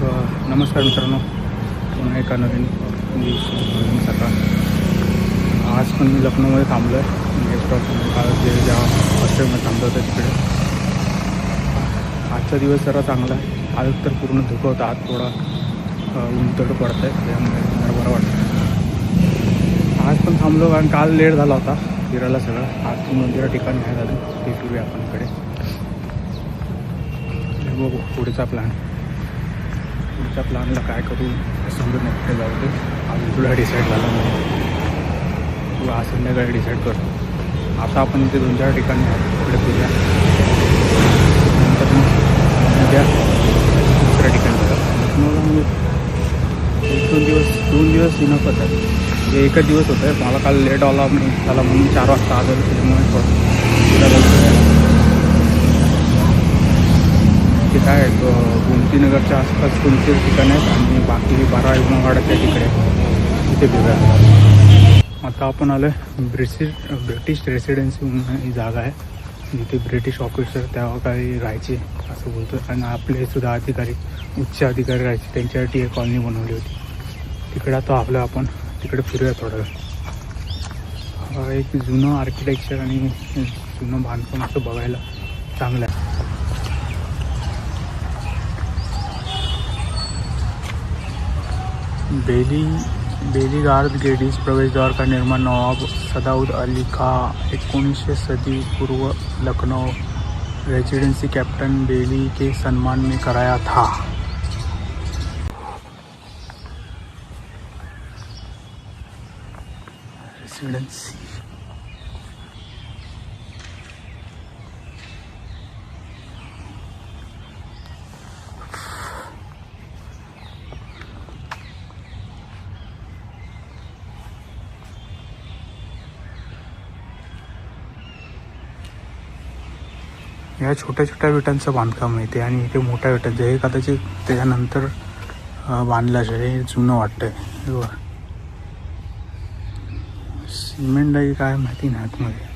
नमस्कार मित्रांनो, पुन्हा एका नवीन सकाळ. आज पण मी लखनौमध्ये थांबलो आहे. गेस्ट हाऊस जे ज्या हॉस्टेलमध्ये थांबलो होतं तिकडे. आजचा दिवस जरा चांगला आहे. आज तर पूर्ण धुकं होतं. आज थोडा उंटड पडत आहे, त्यामुळे जरा बरं वाटतं. आज पण थांबलो कारण काल लेट झाला होता फिरायला सगळं. आज मंदिरा ठिकाणी आहे झालं ते फिरूया आपण इकडे. बघू पुढचा प्लॅनला काय करू समजत नाही. कुठे जाऊ ते आज तुला डिसाईड झालं नाही. तू आज संध्याकाळी डिसाईड कर. आता आपण इथे 2-4 ठिकाणी तिकडे फिरूया. नंतर मग उद्या दुसऱ्या ठिकाणी जाऊया. लखनौला म्हणजे 2 दिवस इनफच आहे. हे एकच दिवस होतं आहे. मला काल लेट आला झाला म्हणून 4 वाजता आलं. त्यामुळे ते काय गोमतीनगरच्या आसपास कोणते ठिकाण आहेत आणि बाकी 12 इमामवाड्याच्या तिकडे तिथे फिरायला. आता आपण आलो आहे ब्रिटिश रेसिडेन्सी म्हणून ही जागा आहे, जिथे ब्रिटिश ऑफिसर त्या काळी राहायचे असं बोलतो. आणि आपले सुद्धा अधिकारी, उच्च अधिकारी राहायचे, त्यांच्यासाठी एक कॉलनी बनवली होती. तिकडे आता आपण तिकडे फिरूया थोडं वेळ. एक जुनं आर्किटेक्चर आणि जुनं बांधकाम असं बघायला चांगलं आहे. बेली गार्ड गेडीज प्रवेशद्वार का निर्माण नवाब सदाउद अली का 19वीं सदी पूर्व लखनऊ रेजिडेंसी कैप्टन बेली के सम्मान में कराया था. रेसिडेंसी या छोट्या छोट्या विटांचं बांधकाम आहे ते. आणि इथे मोठ्या विटांचं हे कदाचित त्याच्यानंतर बांधलं असेल. हे जुनं वाटतंय. सिमेंट आहे काय माहिती नाही आतमध्ये.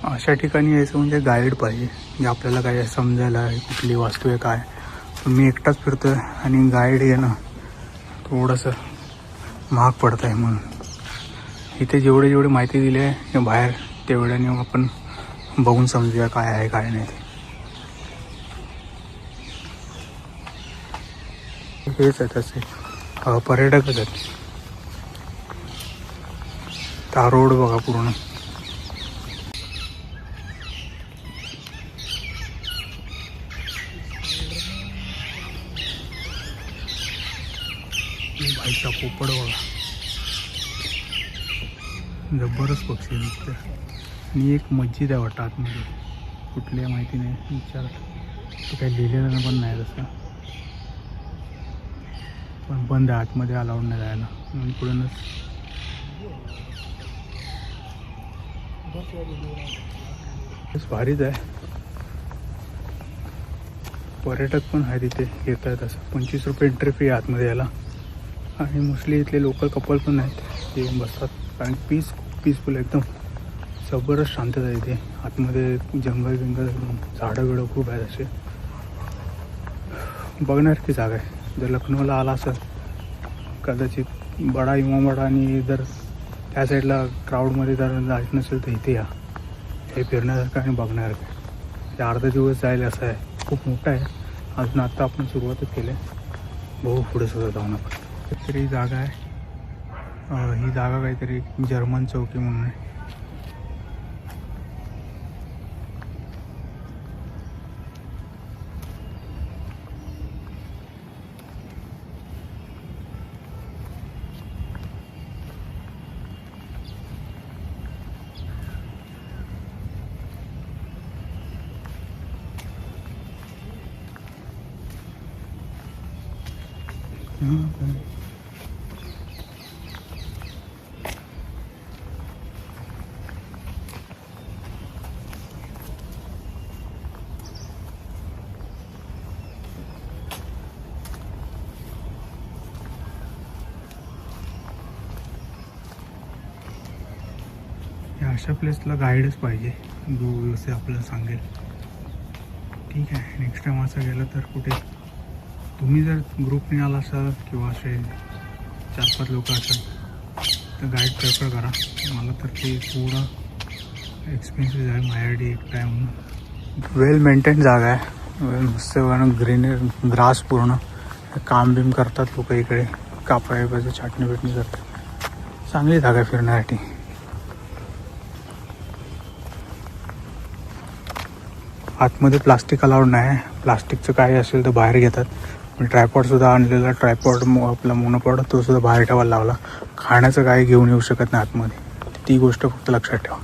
अशा ठिकाणी यायचं म्हणजे गाईड पाहिजे, जे आपल्याला काय समजायला कुठली वास्तू आहे काय. मी एकटाच फिरतो आहे आणि गाईड येणं थोडंसं महाग पडत आहे. म्हणून इथे जेवढे माहिती दिली आहे बाहेर तेवढ्याने आपण बघून समजूया काय आहे काय नाही ते. हेच आहे तसे पर्यटकच आहेत. हा रोड बघा पूर्ण. भाईचा पोपड बघा, जबरदस्त पक्षी दिसते. आणि एक मस्जिद आहे वाटतं आतमध्ये, कुठली आहे माहिती नाही. विचार ते काही लिहिलेलं पण नाही तसं, पण बंद आहे आतमध्ये, अलाउड नाही जायला. म्हणून पुढूनच भारीच आहे. पर्यटक पण आहे तिथे, येत आहेत. असं 25 रुपये एंट्री फी आहे आतमध्ये यायला. आणि मोस्टली इथले लोकल कपल पण आहेत ते बसतात. कारण पीसफुल एकदम जबरदस्त शांतता आहे इथे. आतमध्ये जंगल झाडं बिडं खूप आहेत. असे बघण्यासारखी जागा आहे. जर लखनौला आला असेल कदाचित बडा इमामवाडा आणि जर त्या साईडला क्राऊडमध्ये जर जायचं नसेल तर इथे या. हे फिरण्यासारखं आणि बघण्यासारखं आहे. ते अर्धा दिवस जाईल असं आहे. खूप मोठं आहे. अजून आत्ता आपण सुरुवातच केली आहे. बहु पुढे सुद्धा जाऊन आपण काहीतरी जागा आहे. ही जागा काहीतरी जर्मन चौकी म्हणून आहे. अशा प्लेसला गाईडच पाहिजे. व्यवस्थित आपल्याला सांगेल. ठीक आहे, नेक्स्ट टाईम असं गेलं तर कुठे तुम्ही जर ग्रुपने आला असाल किंवा असे 4-5 लोक असाल तर गाईड प्रेफर करा. मला तर ते थोडं एक्सपेन्सिव्ह आहे माझ्यासाठी एकटा आहे म्हणून. वेल मेंटेन जागा आहे, मस्त ग्रीनरी ग्रास पूर्ण. काम बिम करतात लोक इकडे, कापायचं छाटणी बिटणी करतात. चांगली जागा आहे फिरण्यासाठी. आतमध्ये प्लास्टिक अलाउड नाही. प्लास्टिकचं काही असेल तर बाहेर घेतात. पण ट्रायपॉडसुद्धा आणलेला, ट्रायपॉड आपला मोनोपॉड तो सुद्धा बाहेर ठेवायला लावला. खाण्याचं काही घेऊन येऊ शकत नाही आतमध्ये, ती गोष्ट फक्त लक्षात ठेवा.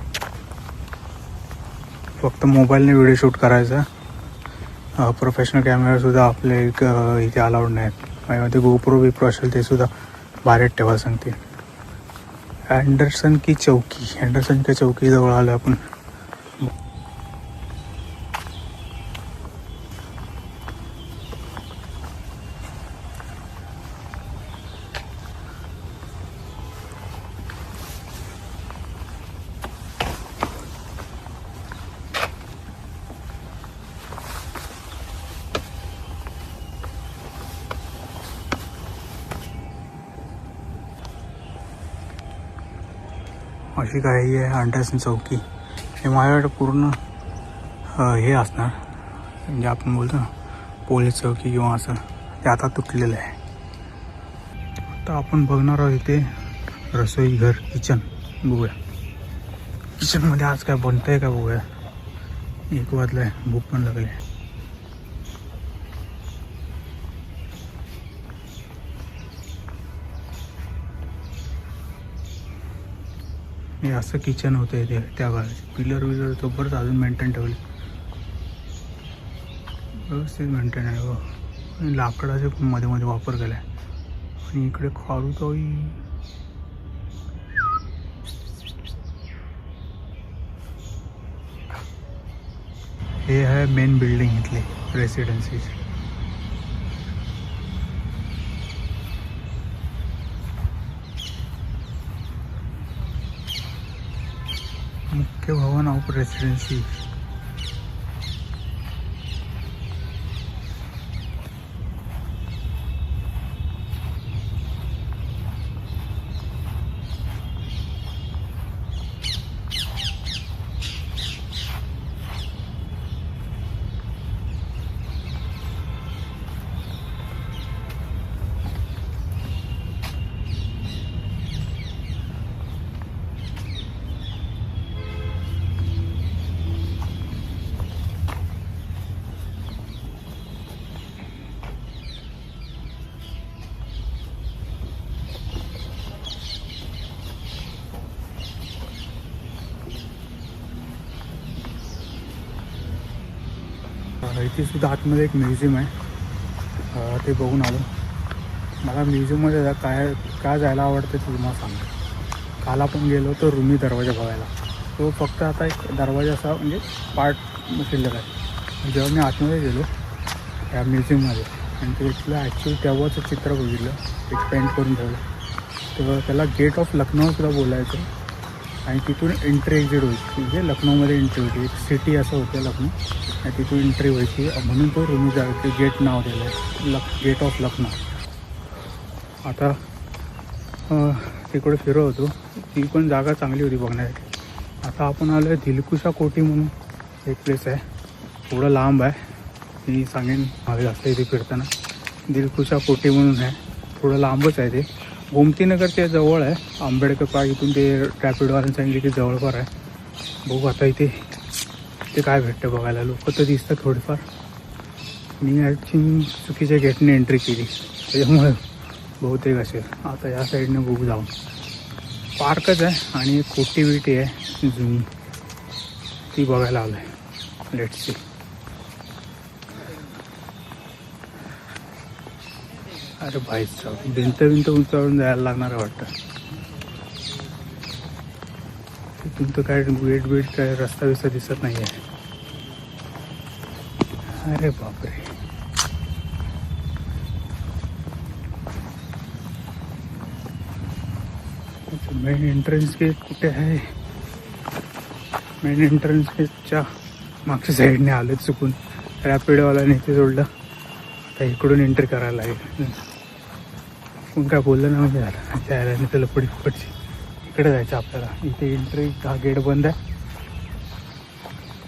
फक्त मोबाईलने व्हिडिओ शूट करायचा. प्रोफेशनल कॅमेरासुद्धा आपले इथे अलाउड नाहीत. माझ्यामध्ये गोप्रो बिप्रो असेल ते सुद्धा बाहेर ठेवा सांगते. अँडरसन की चौकी जवळ आलो आपण. अशी काही आहे अँडरसन चौकी. हे माझ्याकडे पूर्ण हे असणार, म्हणजे आपण बोलतो ना पोलीस चौकी किंवा असं, ते आता तुटलेलं आहे. आता आपण बघणार आहोत इथे रसोई घर, किचन. बघूया किचनमध्ये आज काय बनतं आहे का बघूया. 1 वाजलं आहे, भूक पण लागली आहे. हे असं किचन होतं इथे त्या घराचे. पिलर विलर जबरदस्त अजून मेंटेन ठेवले, व्यवस्थित मेंटेन आहे. व लाकडाचे मध्ये मध्ये वापर केला आहे. आणि इकडे खारुताई. हे आहे मेन बिल्डिंग इथली रेसिडेन्सी. मुख्य भवन ऑफ रेसिडेन्सी. इथे सुद्धा आतमध्ये एक म्युझियम आहे, ते बघून आलो. मला म्युझियममध्ये काय जायला आवडतं ते तुम्हाला सांगतो. काल आपण गेलो होतो रुमी दरवाजा बघायला. तो फक्त आता एक दरवाजा असा म्हणजे पार्ट शिल्लक आहे. जेव्हा मी आतमध्ये गेलो या म्युझियममध्ये आणि ते इथलं ॲक्च्युअली तेव्हाचं चित्र बघितलं, एक पेंट करून ठेवलं. तेव्हा त्याला गेट ऑफ लखनौसुद्धा बोलायचं. आणि तिथून एंट्री एक्झिट व्हायची, म्हणजे लखनौमध्ये एंट्री होती. एक सिटी असं होतं लखनौ, आणि तिथून एंट्री व्हायची. म्हणून तो रुमी ते गेट नाव दिलं आहे, गेट ऑफ लखनौ. आता तिकडे फिरत होतो, ती पण जागा चांगली होती बघण्यासाठी. आता आपण आलो आहे दिलकुशा कोठी म्हणून एक प्लेस आहे. थोडं लांब आहे, मी सांगेन मला जास्त इथे फिरताना. दिलकुशा कोठी म्हणून आहे, थोडं लांबच आहे ते. गोमतीनगरच्या जवळ आहे. आंबेडकर पार्क इथून ते रॅपिडवाल्याने सांगितले की जवळपार आहे. बघू आता इथे ते काय भेटतं बघायला. लोक तर दिसतात थोडेफार. मी ॲक्च्युली चुकीच्या गेटने एंट्री केली, त्याच्यामुळे बहुतेक असेल. आता या साईडने बघू जाऊन. पार्कच आहे आणि एक कोटी बिटी आहे जुनी, ती बघायला आलो आहे. Let's see. अरे भाई साहेब, भिंत उंचावरून जायला लागणार आहे वाटतं. तिथून तर काय वेट काय रस्ता बिस्ता दिसत नाही आहे. अरे बापरे. मेन एंट्रन्स गेट कुठे आहे? मेन एंट्रन्सच्या मागच्या साईडने आलं चुकून. रॅपिडोवाल्याने इथे सोडलं. आता इकडून एंट्री करायला लागेल. कोण काय बोललं ना म्हणजे झालं त्याला नाही त्याला पडची इकडे जायचं आपल्याला. इथे एंट्री हा गेट बंद आहे.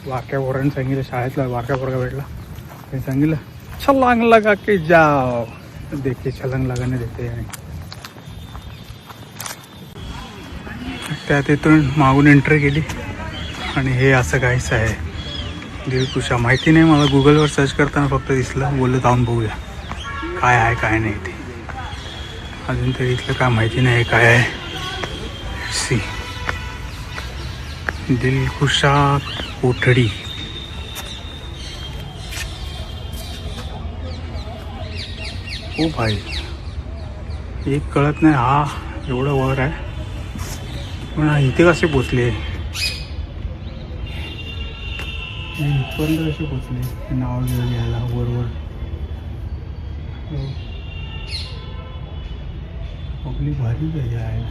वारक्या पोरांनी सांगितलं, शाळेतला वारक्या पोरगा भेटला त्यांनी सांगितलं छलांग लगा के जाओ. देखे छलांग लगाने देते आणि त्यात इथून मागून एंट्री केली. आणि हे असं काहीच आहे दिलकुशा. माहिती नाही मला, गुगलवर सर्च करताना फक्त दिसलं. बोललं जाऊन बघूया काय आहे काय नाही ते. अजून तरी इथलं काय माहिती नाही काय आहे. सी दिलकुशा कोठडी. ओ भाई एक कळत नाही हा एवढं वर आहे पण इथे कसे पोचले, इथपर्यंत कसे पोचले नाव घ्यायला वरवर. आपली भारी जागा आहे.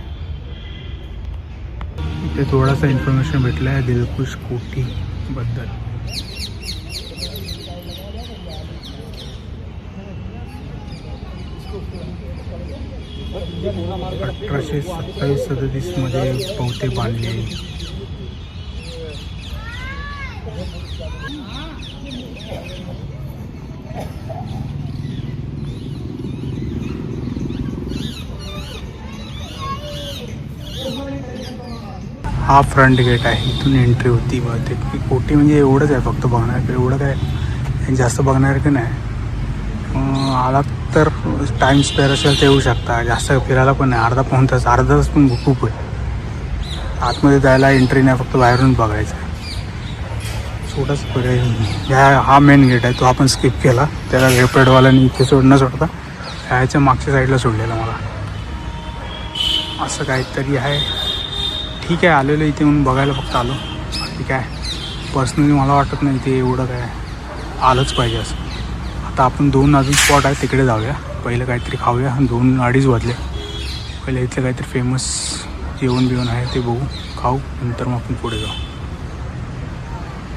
इथे थोडासा इन्फॉर्मेशन भेटला आहे दिलखुश कोठी बद्दल. 1827-37 मध्ये पवते बांधले. हा फ्रंट गेट आहे, इथून एंट्री होती. बहुतेक कोठी म्हणजे एवढंच आहे फक्त बघण्यासारखं. एवढं काय जास्त बघण्यासारखं नाही. आला तर टाईम स्पेअर असेल तर येऊ शकता. जास्त फिरायला पण नाही, अर्धा पाऊण तास, अर्धा तास पण खूप आहे. आतमध्ये जायला एंट्री नाही, फक्त बाहेरून बघायचं आहे. छोटाच पर्याय. हा मेन गेट आहे, तो आपण स्किप केला. त्याला रेपरेडवाल्याने इथे सोडणं सोडता ह्याच्या मागच्या साईडला सोडलेलं मला. असं काहीतरी आहे. ठीक आहे, आलेलो इथे म्हणून बघायला फक्त आलो. ठीक आहे, पर्सनली मला वाटत नाही इथे एवढं काय आलंच पाहिजे असं. आता आपण 2 अजून स्पॉट आहे तिकडे जाऊया. पहिलं काहीतरी खाऊया. 2-2:30 वाजले. पहिले इथलं काहीतरी फेमस जेवण बिवण आहे ते बघू, खाऊ, नंतर मग आपण पुढे जाऊ.